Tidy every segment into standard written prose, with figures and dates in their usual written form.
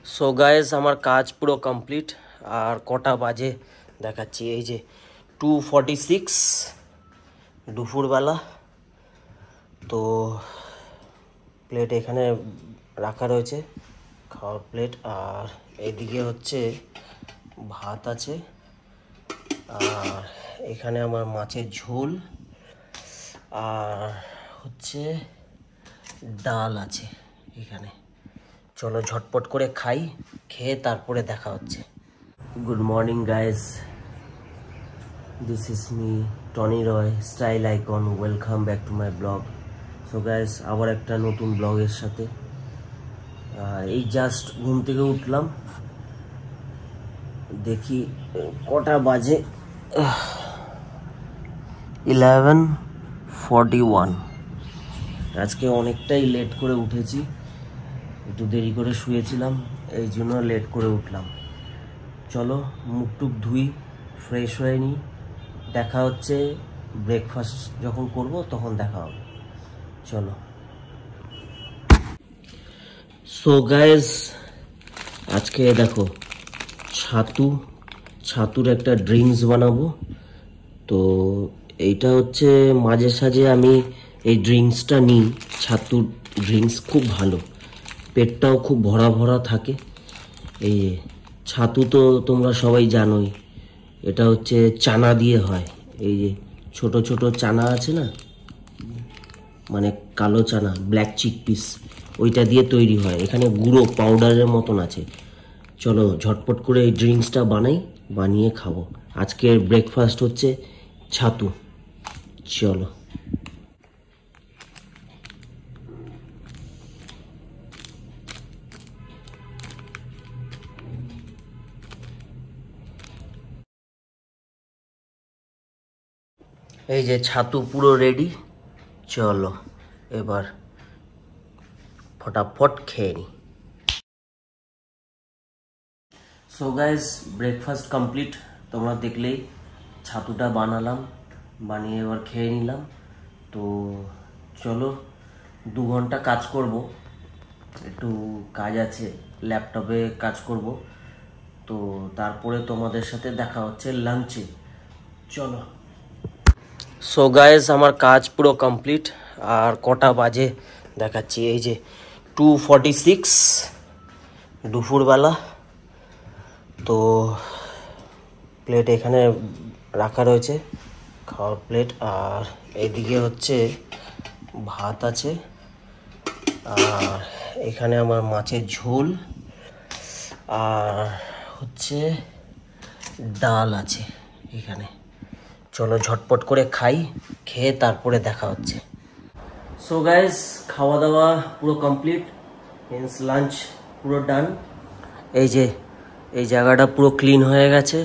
So guys আমার কাজ পুরো কমপ্লিট। আর কটা বাজে দেখাচ্ছি, এই যে 2:46 দুপুরবেলা। তো প্লেট এখানে রাখা রয়েছে, খাওয়ার প্লেট। আর এদিকে হচ্ছে ভাত আছে, আর এখানে আমার মাছের ঝোল, আর হচ্ছে ডাল আছে এখানে। চলো ঝটপট করে খাই, খেয়ে তারপরে দেখা হচ্ছে। Good morning guys, this is me Tony Roy, style icon. Welcome back to my blog. So guys, আবার একটা নতুন ব্লগের সাথে। এই জাস্ট ঘুম থেকে উঠলাম, দেখি কটা বাজে, 11:41। আজকে অনেকটাই লেট করে উঠেছি, একটু দেরি করে শুয়েছিলাম, এই জন্য লেট করে উঠলাম। চলো মুখ টুক ধুই, ফ্রেশ হয়ে নিই, দেখা হচ্ছে ব্রেকফাস্ট যখন করব তখন দেখা হবে। চলো। সো গাইস, আজকে দেখো ছাতুর একটা ড্রিঙ্কস বানাবো। তো এইটা হচ্ছে মাঝে সাঝে আমি এই ড্রিঙ্কসটা নিই। ছাতুর ড্রিঙ্কস খুব ভালো, পেটটাও খুব ভরা ভরা থাকে। এই ছাতু তো তোমরা সবাই জানোই, এটা হচ্ছে চানা দিয়ে হয়। এই যে ছোট ছোট চানা আছে না, মানে কালো চানা, ব্ল্যাক চিকপিস, ওইটা দিয়ে তৈরি হয়। এখানে গুঁড়ো পাউডারের মতন আছে। চলো ঝটপট করে এই ড্রিঙ্কসটা বানিয়ে খাবো। আজকের ব্রেকফাস্ট হচ্ছে ছাতু। চলো। এই যে ছাতু পুরো রেডি। চলো এবার ফটাফট খেয়ে নি। So guys, breakfast complete. তোমরা দেখলেই ছাতুটা বানিয়ে এবার খেয়ে নিলাম। তো চলো 2 ঘন্টা কাজ করব, একটু কাজ আছে, ল্যাপটপে কাজ করব। তো তারপরে তোমাদের সাথে দেখা হচ্ছে লাঞ্চে। চলো। সো গাইস আমার কাজ পুরো কমপ্লিট। আর কটা বাজে দেখাচ্ছি, এই যে 2:46 দুপুরবেলা। তো প্লেট এখানে রাখা রয়েছে, খাওয়ার প্লেট। আর এদিকে হচ্ছে ভাত আছে, আর এখানে আমার মাছের ঝোল, আর হচ্ছে ডাল আছে এখানে। চলো ঝটপট করে খাই, খেয়ে তারপরে দেখা হচ্ছে। সো গাইস, খাওয়া দাওয়া পুরো কমপ্লিট, মিন্স লাঞ্চ পুরো ডান। এই যে এই জায়গাটা পুরো ক্লিন হয়ে গেছে।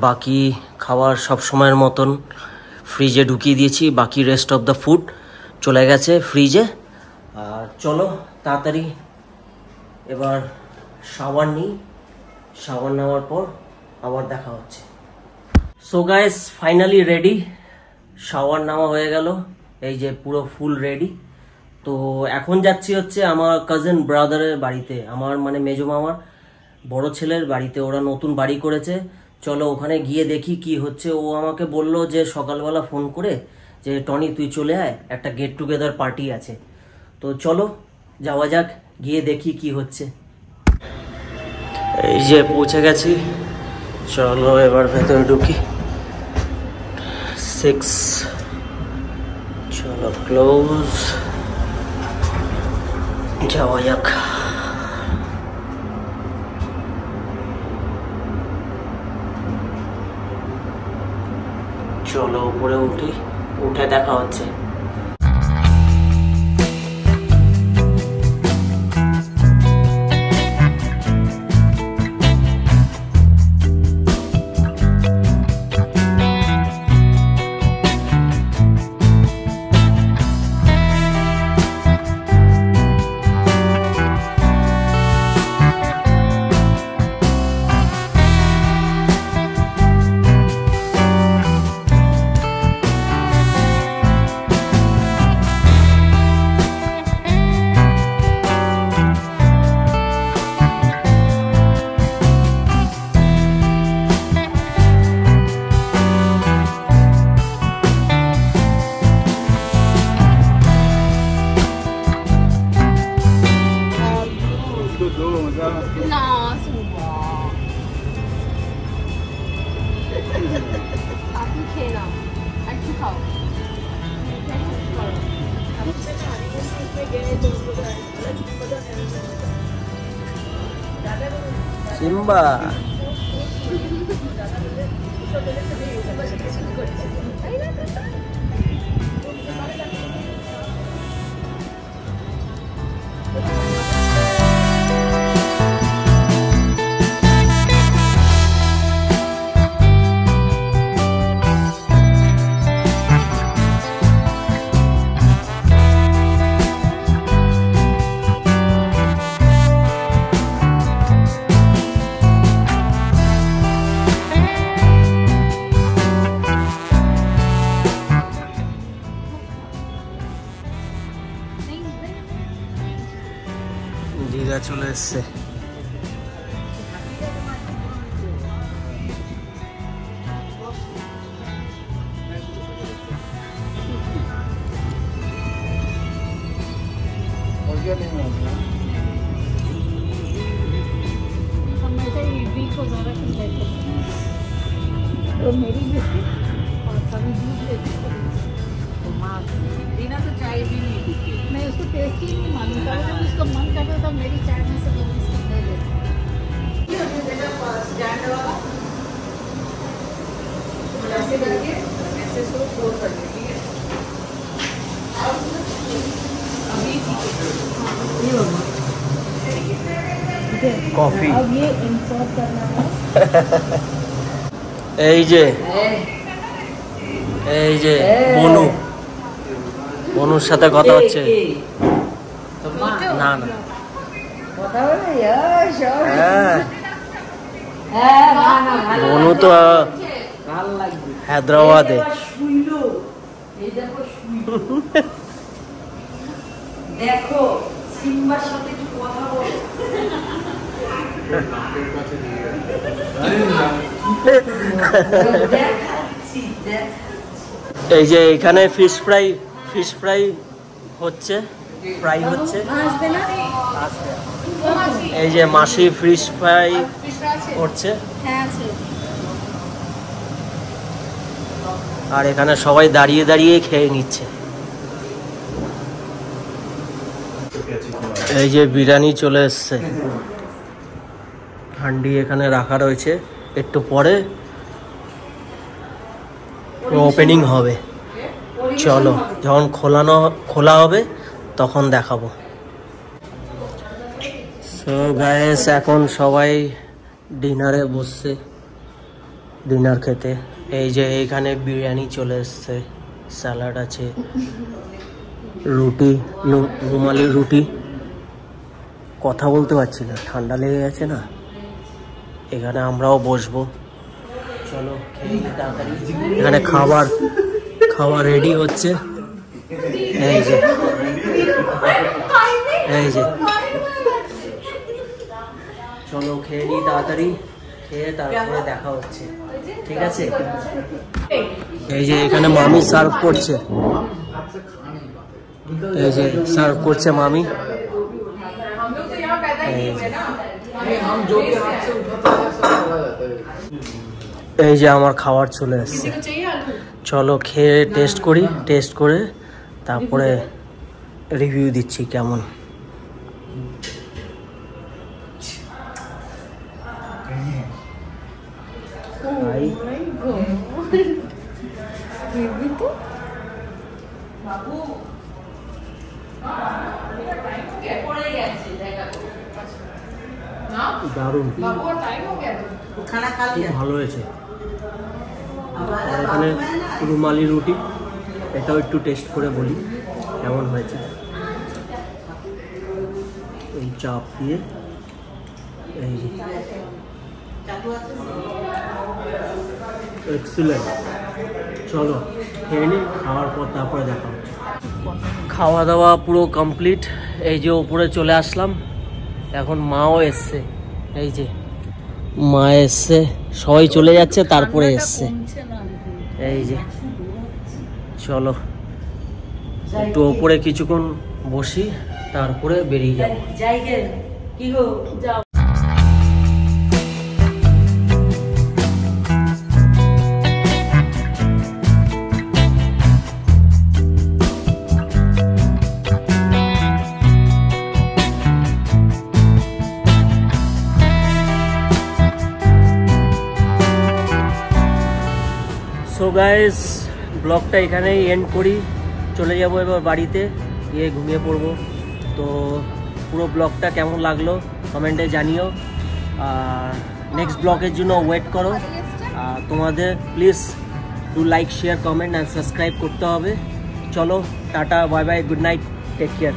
বাকি খাবার সব সময়ের মতন ফ্রিজে ঢুকিয়ে দিয়েছি, বাকি রেস্ট অফ দ্য ফুড চলে গেছে ফ্রিজে। আর চলো তাড়াতাড়ি এবার শাওয়ার নিই, শাওয়ার নেওয়ার পর আবার দেখা হচ্ছে। So guys, finally ready, shower নেওয়া হয়ে গেল, এই যে পুরো ফুল রেডি। তো এখন যাচ্ছি হচ্ছে আমার কাজিন ব্রাদারের বাড়িতে, আমার মানে মেজো মামার বড় ছেলের বাড়িতে। ওরা নতুন বাড়ি করেছে, চলো ওখানে গিয়ে দেখি কি হচ্ছে। ও আমাকে বললো যে সকালবেলা ফোন করে যে টনি তুই চলে আয়, একটা গেট টুগেদার পার্টি আছে। তো চলো যাওয়া যাক, গিয়ে দেখি কি হচ্ছে। এই যে পৌঁছে গেছি, চলো এবার ভেতরে ঢুকি। 6, চলো ক্লোজ, যাওয়া যাক। চলো উপরে উঠে দেখা হচ্ছে। 那是我。打 PK 呢，还去考。সিম্বা দীঘা চলে এসছে। तो मेरी भी और कभी दूध लेती तो माँ दीना तो चाय भी नहीं पीती। मैं उसको टेस्ट ही नहीं मालूम था, जब उसको मन करता था मेरी चाय में से वो बिस्कुट ले लेती। ऐसे करके ऐसे इसको फोल्ड कर दें, ठीक है? अभी कॉफी अब ये इंसर्ट करना है। এই যে বনু, বনুর সাথে কথা হচ্ছে। না না বনু তো হায়দ্রাবাদে। দেখো সিম্বার সাথে একটু কথা বল। এই যে এখানে ফিশ ফ্রাই হচ্ছে, ফ্রাই হচ্ছে। এই যে মাসি ফিশ ফ্রাই করছে, আর এখানে সবাই দাঁড়িয়ে দাঁড়িয়ে খেয়ে নিচ্ছে। এই যে বিরিয়ানি চলে এসছে, হান্ডি এখানে রাখা রয়েছে, একটু পরে ওপেনিং হবে। চলো যখন খোলা হবে তখন দেখাবো। সো গাইস এখন সবাই ডিনারে বসছে, ডিনার খেতে। এই যে এইখানে বিরিয়ানি চলে এসছে, স্যালাড আছে, রুটি, রুমালি রুটি। কথা বলতে পারছি না, ঠান্ডা লেগে গেছে না। এখানে আমরাও বসবো, চলো খেয়ে তাড়াতাড়ি। এখানে খাবার রেডি হচ্ছে। এই যে চলো খেয়ে নিই তাড়াতাড়ি, খেয়ে তারপরে দেখা হচ্ছে, ঠিক আছে? এই যে এখানে মামি সার্ভ করছে, এই যে সার্ভ করছে মামি। এই যে আমার খাবার চলে এসছে, চলো খেয়ে টেস্ট করি, টেস্ট করে তারপরে রিভিউ দিচ্ছি কেমন। দারুণ, ভালো হয়েছে। আর এখানে রুমালি রুটি, এটাও একটু টেস্ট করে বলি কেমন হয়েছে। এই চাপ দিয়ে, এই যে এক্সিলেন্ট। চলো খেয়ে নিই, খাওয়ার পর তারপরে দেখা হচ্ছে। খাওয়া দাওয়া পুরো কমপ্লিট। এই যে উপরে চলে আসলাম, এখন মাও এসছে। এই যে মা এসছে, সবাই চলে যাচ্ছে তারপরে এসছে। এই যে চলো একটু উপরে কিছুক্ষণ বসি, তারপরে বেরিয়ে যাব। কি গো যাও। সো গাইস ব্লগটা এখানেই এন্ড করি, চলে যাব এবার বাড়িতে গিয়ে ঘুমিয়ে পড়বো। তো পুরো ব্লগটা কেমন লাগলো কমেন্টে জানিও, আর নেক্সট ব্লগের জন্য ওয়েট করো। তোমাদের please do like share comment and subscribe করতে হবে। চলো tata, bye bye, good night, take care.